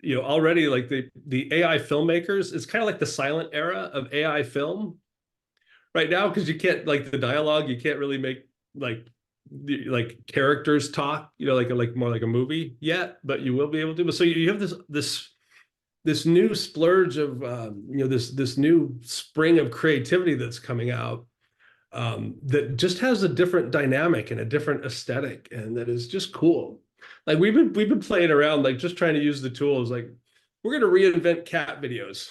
already, like the AI filmmakers, it's kind of like the silent era of AI film right now, because you can't, like, the dialogue, you can't really make like characters talk, like more like a movie yet, but you will be able to. But so you have this new splurge of this new spring of creativity that's coming out, that just has a different dynamic and a different aesthetic, and that is just cool. Like we've been playing around, like just trying to use the tools. Like we're going to reinvent cat videos,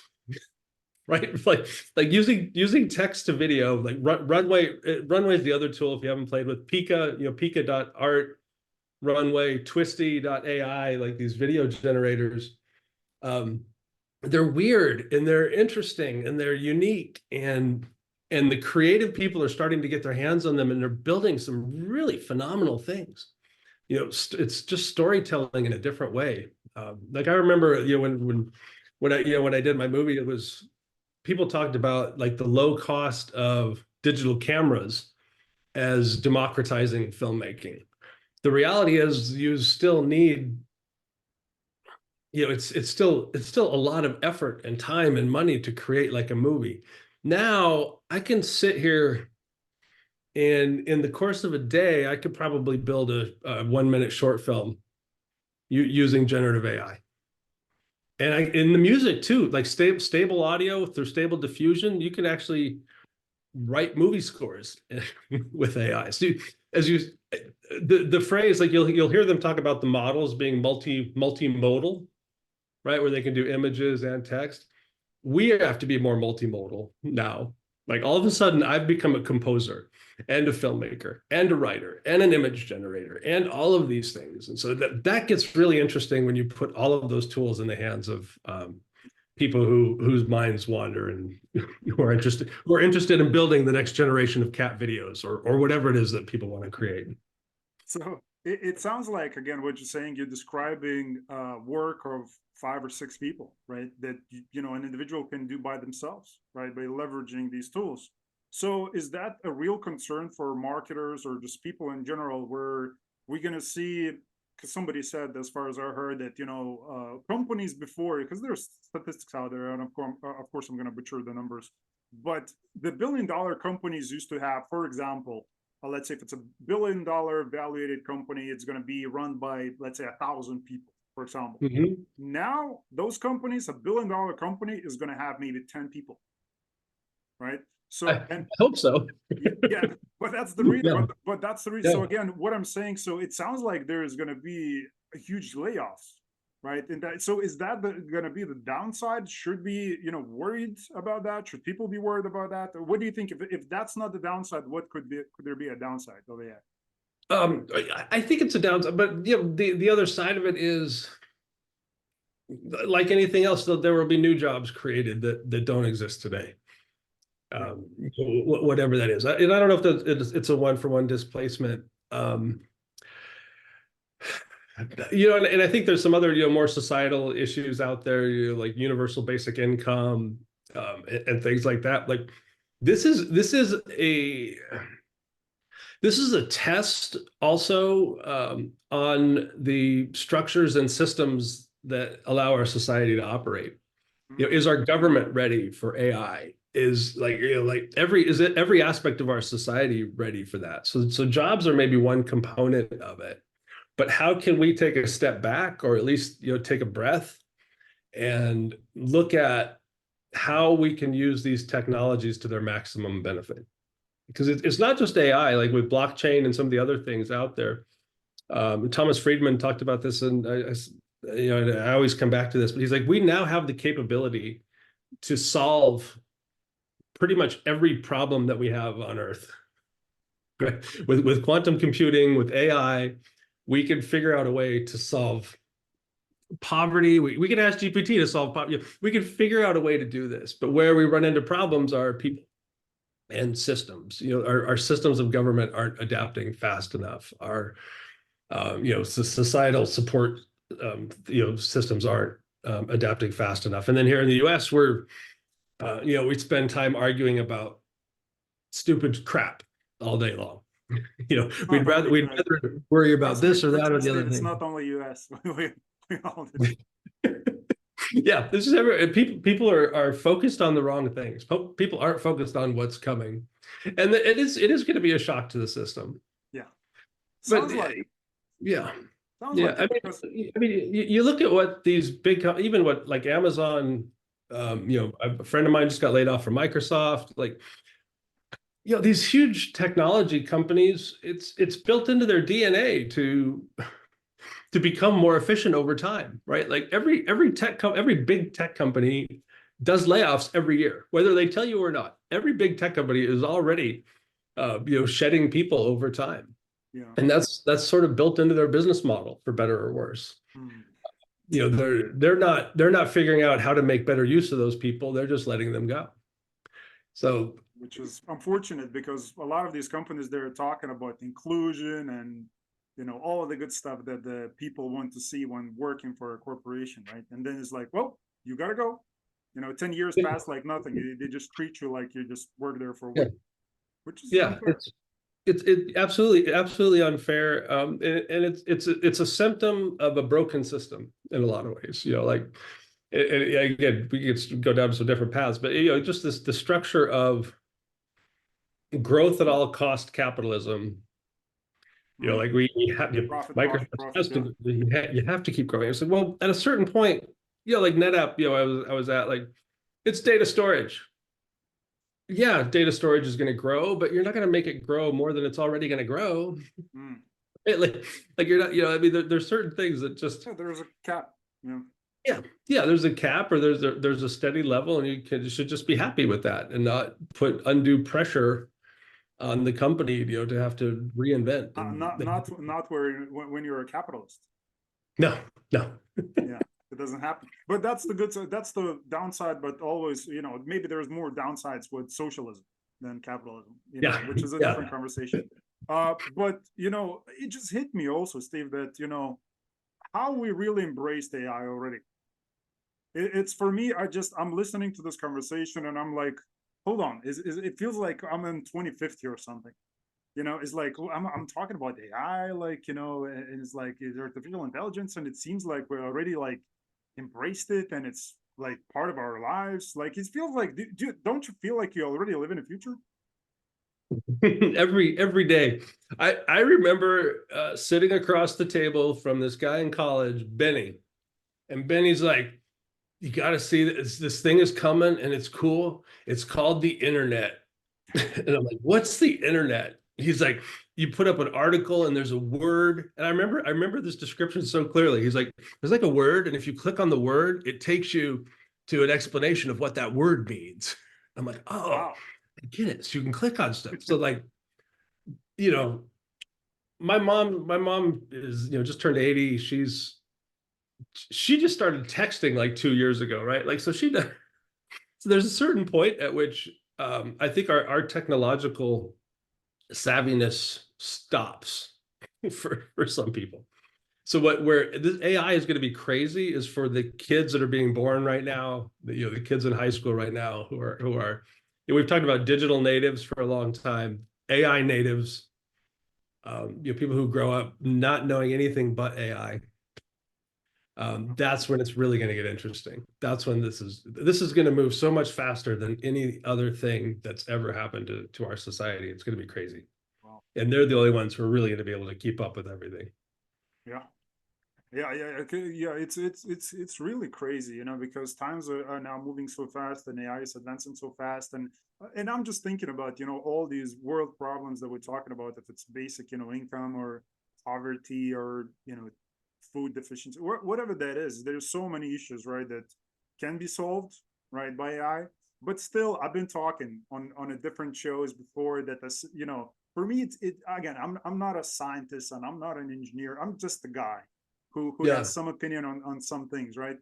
right? Like using text to video. Like Runway is the other tool if you haven't played with Pika. Pika.art, Runway, Twisty.ai, like these video generators. They're weird and they're interesting and they're unique, and the creative people are starting to get their hands on them, and they're building some really phenomenal things. It's just storytelling in a different way. Like I remember, when I did my movie, it was, people talked about like the low cost of digital cameras as democratizing filmmaking. The reality is you still need, it's still a lot of effort and time and money to create like a movie. Now I can sit here, and in the course of a day, I could probably build a 1 minute short film using generative AI. And in the music too, like stable audio through stable diffusion, you can actually write movie scores with AI. So the phrase, like you'll hear them talk about the models being multimodal, right? Where they can do images and text. We have to be more multimodal now. Like all of a sudden, I've become a composer and a filmmaker and a writer and an image generator and all of these things. And so that gets really interesting when you put all of those tools in the hands of people whose minds wander and who are interested in building the next generation of cat videos or whatever it is that people want to create. So it sounds like, again, what you're saying, you're describing work of 5 or 6 people, right? That an individual can do by themselves, right? By leveraging these tools. So is that a real concern for marketers or just people in general, where we're going to see, because somebody said, as far as I heard, that companies before, because there's statistics out there, and of course I'm going to butcher the numbers, but the billion-dollar companies used to have, for example, let's say if it's a billion-dollar valuated company, it's going to be run by, let's say, 1,000 people, for example. Mm-hmm. Now those companies, a billion-dollar company is going to have maybe 10 people, right? So I hope so. Yeah, but that's the reason. Yeah. But that's the reason. Yeah. So again, what I'm saying, so it sounds like there is going to be a huge layoffs, right? And so is that going to be the downside? Should be worried about that? Should people be worried about that? Or what do you think? If that's not the downside, what could there be a downside? Oh yeah. I think it's a downside, but the other side of it is, like anything else, there will be new jobs created that don't exist today. Whatever that is. And I don't know if it's a one-for-one displacement. And I think there's some other, more societal issues out there, like universal basic income, and things like that. Like this is a test also, on the structures and systems that allow our society to operate. Is our government ready for AI? Is every aspect of our society ready for that? So jobs are maybe one component of it, but how can we take a step back, or at least take a breath and look at how we can use these technologies to their maximum benefit? Because it's not just AI, like with blockchain and some of the other things out there. Thomas Friedman talked about this, and I always come back to this, but he's like, we now have the capability to solve pretty much every problem that we have on Earth. Right? With quantum computing, with AI, we can figure out a way to solve poverty. We can ask GPT to solve poverty. We can figure out a way to do this. But where we run into problems are people and systems. Our systems of government aren't adapting fast enough. Our societal support systems aren't adapting fast enough. And then here in the US, we spend time arguing about stupid crap all day long. It's We'd not rather only US. worry about Trust me, this or that or the other Steve, it's thing. not only US. We all do. Yeah, this is people are focused on the wrong things. People aren't focused on what's coming, and it is going to be a shock to the system. Yeah. But Sounds like it. yeah, Sounds yeah. like it because You look at what these big, even what like Amazon, a friend of mine just got laid off from Microsoft. Like, these huge technology companies, it's built into their DNA to become more efficient over time, right? Like every big tech company does layoffs every year, whether they tell you or not. Every big tech company is already, shedding people over time, yeah. and that's sort of built into their business model, for better or worse. Hmm. They're not figuring out how to make better use of those people. They're just letting them go. So Which is unfortunate because a lot of these companies, they're talking about inclusion and all of the good stuff that the people want to see when working for a corporation, right? And then it's like, well, you gotta go. 10 years pass like nothing. They just treat you like you just work there for a yeah, week, which is yeah, unfair. it's absolutely unfair, and it's a symptom of a broken system in a lot of ways. Like, again, we could go down some different paths, but just the structure of growth at all cost capitalism. Mm. Like we have, Profit, profit, Microsoft profit. has Yeah. to, you have to keep growing. It's like, well, at a certain point, like NetApp, I was at, like, it's data storage. Yeah, data storage is going to grow, but you're not going to make it grow more than it's already going to grow. Mm. Like you're not, I mean, there's certain things that just, Yeah, there's a cap. Yeah. yeah, there's a cap, or there's a steady level, and you should just be happy with that and not put undue pressure on the company, to have to reinvent. Not And not where when you're a capitalist. no, no, Yeah, it doesn't happen. But that's the good side. That's the downside. But always, maybe there's more downsides with socialism than capitalism. yeah, Which is a yeah. different conversation. But it just hit me also, Steve, that how we really embraced AI already. It's for me. I'm listening to this conversation and I'm like, hold on, it feels like I'm in 2050 or something. It's like I'm talking about AI, like and it's like it's artificial intelligence, and it seems like we're already like embraced it, and it's like part of our lives. Like it feels like, don't you feel like you already live in the future? Every day. I remember sitting across the table from this guy in college, Benny, and Benny's like, "You got to see this thing is coming, and it's cool. It's called the internet." And I'm like, "What's the internet?" He's like, "You put up an article, and there's a word." And I remember this description so clearly. He's like, "There's like a word, and if you click on the word, it takes you to an explanation of what that word means." I'm like, "Oh, Wow. I get it." So you can click on stuff. So, like, you know, my mom is, just turned 80. She just started texting like 2 years ago, right? Like, so she does. So there's a certain point at which, I think our technological savviness stops for some people. So where this AI is going to be crazy is for the kids that are being born right now, the kids in high school right now who are, we've talked about digital natives for a long time, AI natives, people who grow up not knowing anything but AI. That's when it's really going to get interesting. That's when this is going to move so much faster than any other thing that's ever happened to our society. It's going to be crazy, Wow. and they're the only ones who are really going to be able to keep up with everything. Yeah. Yeah. Okay. Yeah. It's really crazy, because times are now moving so fast, and AI is advancing so fast, and I'm just thinking about all these world problems that we're talking about. If it's basic, income or poverty or food deficiency, whatever that is, there's so many issues, right, that can be solved, right, by AI. but still, I've been talking on a different shows before that this, for me, it again, I'm not a scientist and I'm not an engineer. I'm just a guy who Yeah. has some opinion on some things, right?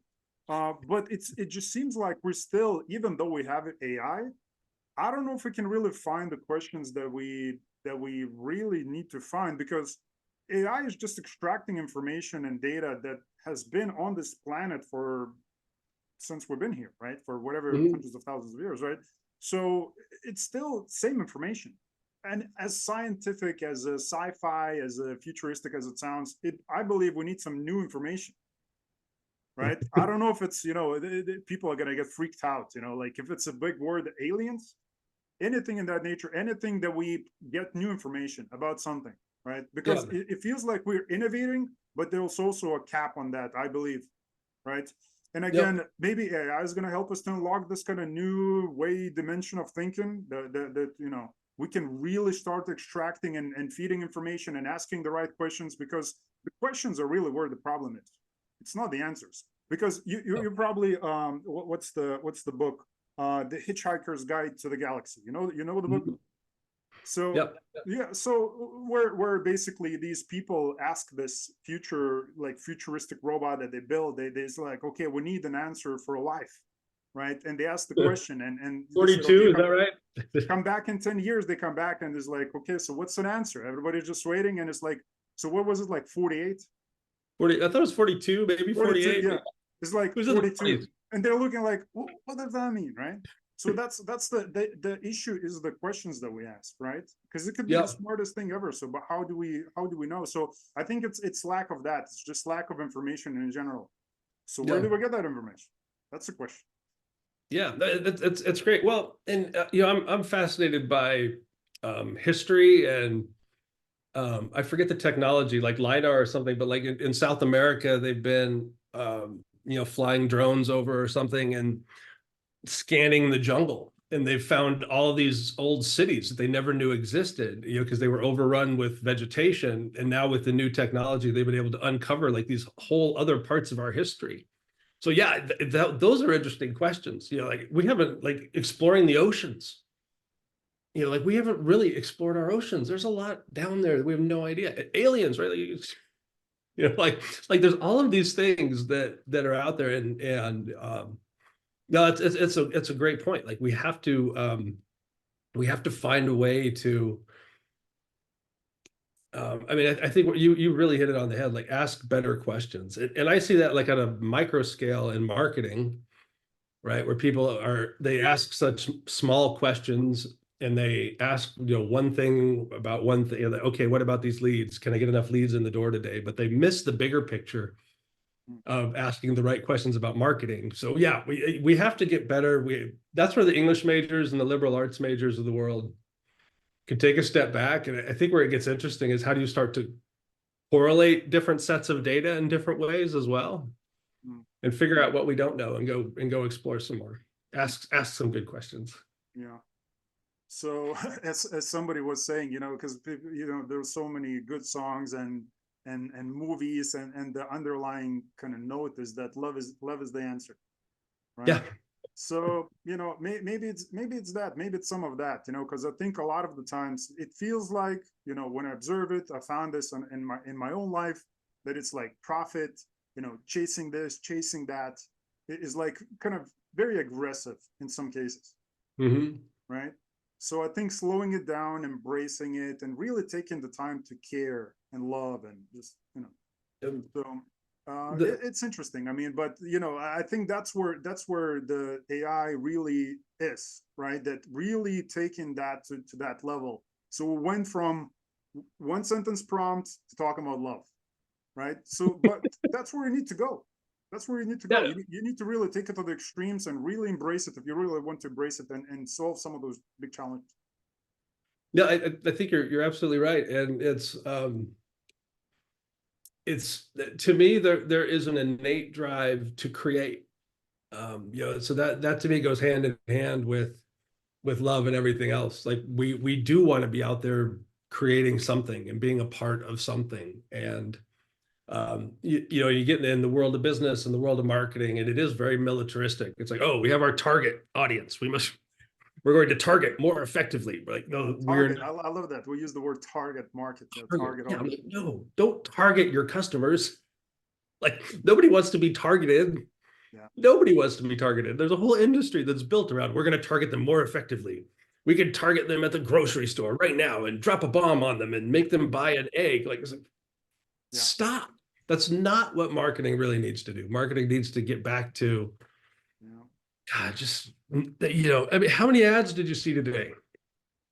But it just seems like we're still, even though we have AI, I don't know if we can really find the questions that we really need to find, because AI is just extracting information and data that has been on this planet for since we've been here, right? For whatever Mhm. hundreds of thousands of years, right? So it's still same information. And as scientific, as a sci-fi, as a futuristic as it sounds, I believe we need some new information, right? I don't know if it's, people are gonna get freaked out, like if it's a big word, aliens, anything in that nature, anything that we get new information about something, right? Yeah. Because it feels like we're innovating, but there's also a cap on that, I believe, right? And Yep. again, maybe AI is going to help us to unlock this kind of new way dimension of thinking that we can really start extracting and feeding information and asking the right questions, because the questions are really where the problem is. It's not the answers, because you probably what's the book, the Hitchhiker's Guide to the Galaxy, you know the book. Mhm. So Yep. yeah, so where basically these people ask this futuristic robot that they build, they's like, okay, we need an answer for a life, right? And they ask the question, and they said, okay, 42, is that right? come back in 10 years. They come back and it's like, okay, so what's an answer? Everybody's just waiting, and it's like, so what was it, like 48? 40, I thought it was 42, maybe 42, 48. yeah. It It's like was in the 42. 40s. And they're looking like, what does that mean, right? So that's the issue, is the questions that we ask, right? Because it could be the Yep. smartest thing ever. So, but how do we know? So I think it's lack of that. It's just lack of information in general. So where Yeah. do we get that information? That's the question. Yeah. It's great. Well, and I'm fascinated by history and I forget the technology, like LiDAR or something, but like in South America, they've been flying drones over or something and scanning the jungle. And they've found all of these old cities that they never knew existed, because they were overrun with vegetation. And now with the new technology, they've been able to uncover like these whole other parts of our history. So yeah, those are interesting questions. Like we haven't like exploring the oceans. Like we haven't really explored our oceans. There's a lot down there that we have no idea. Aliens, right? Like there's all of these things that are out there, and no, it's a great point. Like we have to find a way to. I mean, I think you really hit it on the head. Like ask better questions, and I see that like on a micro scale in marketing, right? Where they ask such small questions and they ask, one thing about one thing. Like, okay, what about these leads? Can I get enough leads in the door today? But they miss the bigger picture of asking the right questions about marketing. So yeah, we have to get better. That's where the English majors and the liberal arts majors of the world could take a step back. And I think where it gets interesting is how do you start to correlate different sets of data in different ways as well, Mm. and figure out what we don't know and go explore some more. Ask some good questions. Yeah. So as somebody was saying, because there's so many good songs and movies, and the underlying kind of note is that love is the answer, right? Yeah. So maybe it's that, maybe it's some of that, because I think a lot of the times it feels like, when I observe it, I found this in my own life, that it's like profit, chasing this, chasing that. It is like kind of very aggressive in some cases, Hmm. right? So I think slowing it down, embracing it, and really taking the time to care and love, and just, so it's interesting. I mean, but I think that's where the AI really is, right? That really taking that to that level. So we went from one sentence prompt to talking about love, right? So, but that's where you need to go. That's where you need to go. Yeah. You need to really take it to the extremes and really embrace it if you really want to embrace it and solve some of those big challenges. Yeah, I think you're absolutely right. And it's to me there is an innate drive to create. So that to me goes hand in hand with love and everything else. Like we do want to be out there creating something and being a part of something. And You get in the world of business and the world of marketing, and it is very militaristic. It's like, oh, we have our target audience. We're going to target more effectively. We're like, no, we're Target. not I love that. We use the word target market, target. target Yeah, I'm audience. like, no, don't target your customers. Like nobody wants to be targeted. Yeah. Nobody wants to be targeted. There's a whole industry that's built around we're going to target them more effectively. We could target them at the grocery store right now and drop a bomb on them and make them buy an egg. Like, Yeah. stop. That's not what marketing really needs to do. Marketing needs to get back to, Yeah. God, just, I mean, how many ads did you see today?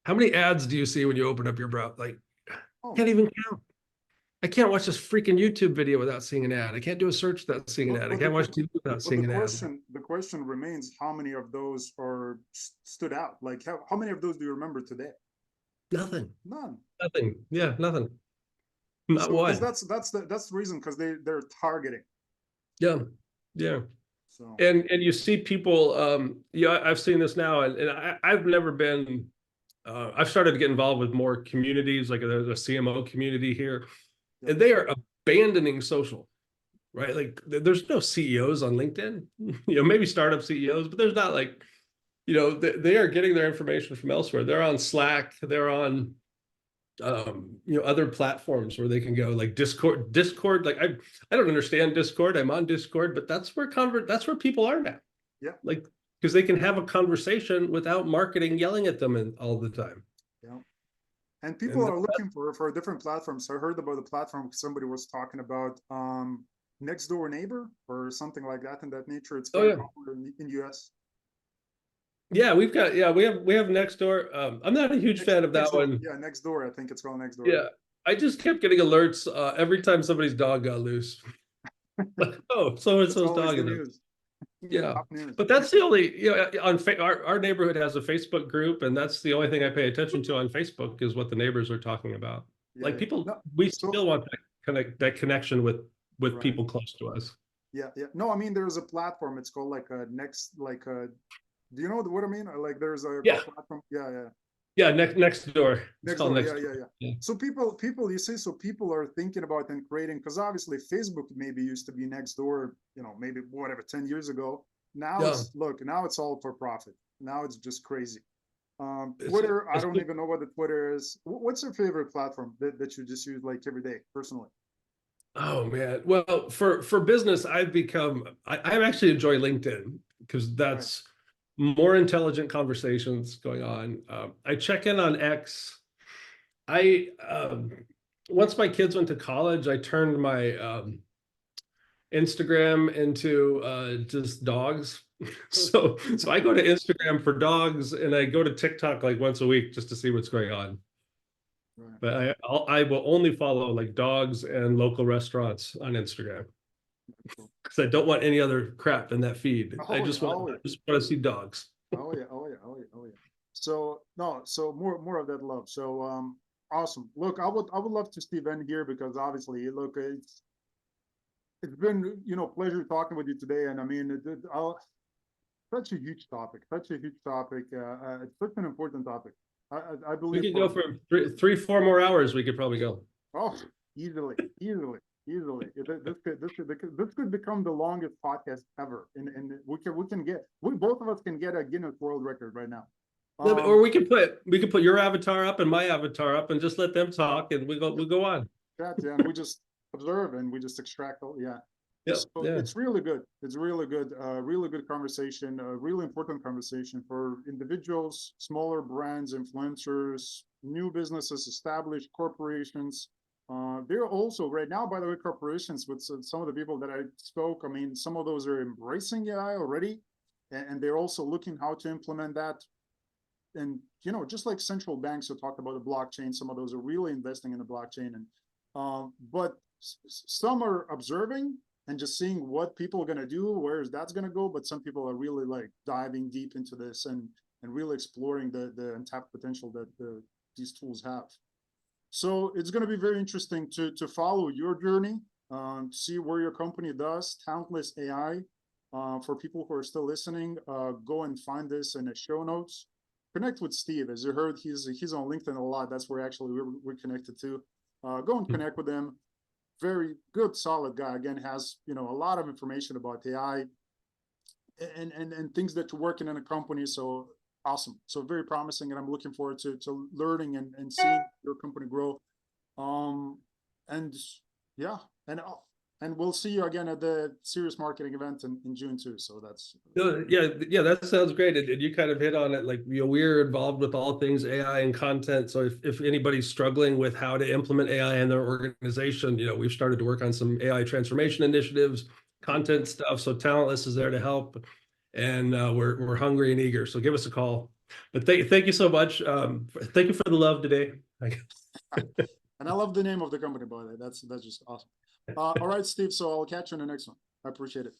How many ads do you see when you open up your browser? Like, Oh, can't even count. I can't watch this freaking YouTube video without seeing an ad. I can't do a search without seeing an ad. I but the can't watch TV without but seeing an ad. the question remains: how many of those are stood out? Like how many of those do you remember today? Nothing. None. Nothing. Yeah, nothing. Not So because one. that's the reason, because they're targeting. Yeah. Yeah. So And you see people, I've seen this now, and I've never been, I've started to get involved with more communities, like there's a CMO community here, yeah, and they are abandoning social, right? Like there's no CEOs on LinkedIn, maybe startup CEOs, but there's not like, they are getting their information from elsewhere. They're on Slack, they're on other platforms where they can go, like Discord. Like I don't understand Discord. I'm on Discord, but that's where people are now. yeah, Like, because they can have a conversation without marketing yelling at them all the time. yeah. And people And are looking for different platforms. I heard about the platform somebody was talking about, next door neighbor or something like that in that nature. It's oh very yeah, popular in US. yeah, we have Nextdoor. I'm not a huge fan of that Next door. one. Yeah, next door. I think it's called next door. Yeah, I just kept getting alerts every time somebody's dog got loose. Like, oh, so and That's so's always dog the is. news. Yeah, Top news. but that's the only, our neighborhood has a Facebook group, and that's the only thing I pay attention to on Facebook is what the neighbors are talking about. Yeah, Like yeah. people, No, we so still want that connection with right. people close to us. Yeah, yeah. No, I mean there's a platform. It's called like a next, like a. Do you know what I mean? Like there's a Yeah, platform. Yeah, yeah. yeah. Next door. It's Next called door. Yeah, Next yeah, Door. yeah. Yeah, So people, you see, so people are thinking about and creating, because obviously Facebook maybe used to be next door, maybe whatever, 10 years ago. Now yeah. now it's all for profit. Now it's just crazy. It's, Twitter, I it's don't even know what the Twitter is. What's your favorite platform that you just use like every day personally? Oh man. Well, for business, I actually enjoy LinkedIn because Right. that's more intelligent conversations going on. I check in on X. I Once my kids went to college, I turned my Instagram into just dogs. So I go to Instagram for dogs, and I go to TikTok like once a week just to see what's going on. Right. But I will only follow like dogs and local restaurants on Instagram Cool. because I don't want any other crap in that feed. I Oh yeah, just want oh yeah, I just want to see dogs. oh yeah, oh yeah, oh yeah, oh yeah. So no, so more of that love. So awesome. Look, I would love to Steve end here, because obviously, look, it's been pleasure talking with you today, and I mean, such a huge topic, such a huge topic. It's such an important topic. I We believe could go for for three, 4 more hours. We could probably go. oh easily, easily, easily. This could become the longest podcast ever, and we both of us can get a Guinness World Record right now. No, or Um, we could put your avatar up and my avatar up and just let them talk, and we go on. chat, yeah, and we just observe and we just extract all, yeah. Yeah, So yeah. it's really good. It's really good conversation, a really important conversation for individuals, smaller brands, influencers, new businesses, established corporations. They're also right now, by the way, corporations with some of the people that I spoke. I mean, some of those are embracing AI already, and they're also looking how to implement that. And just like central banks who talked about the blockchain, some of those are really investing in the blockchain, and but some are observing and just seeing what people are going to do, where that's going to go. But some people are really like diving deep into this and really exploring the untapped potential that these tools have. So it's going to be very interesting to follow your journey, see where your company does. Talentless AI. For people who are still listening, go and find this in the show notes. Connect with Steve. As you heard, he's on LinkedIn a lot. That's where actually we're connected to. Go and connect with him. very good, solid guy. Again, has, you know, a lot of information about AI and things that you're working in a company. So awesome. So very promising. And I'm looking forward to learning and seeing your company grow. And yeah, and we'll see you again at the Serious Marketing event in June too. So that's Yeah, that sounds great. And you kind of hit on it. Like, you know, we're involved with all things AI and content. So if anybody's struggling with how to implement AI in their organization, you know, we've started to work on some AI transformation initiatives, content stuff. So Talentless is there to help, and we're hungry and eager. So give us a call. But thank you so much. Thank you for the love today. and I love the name of the company, by the way. That's just awesome. All right, Steve. So I'll catch you in the next one. I appreciate it.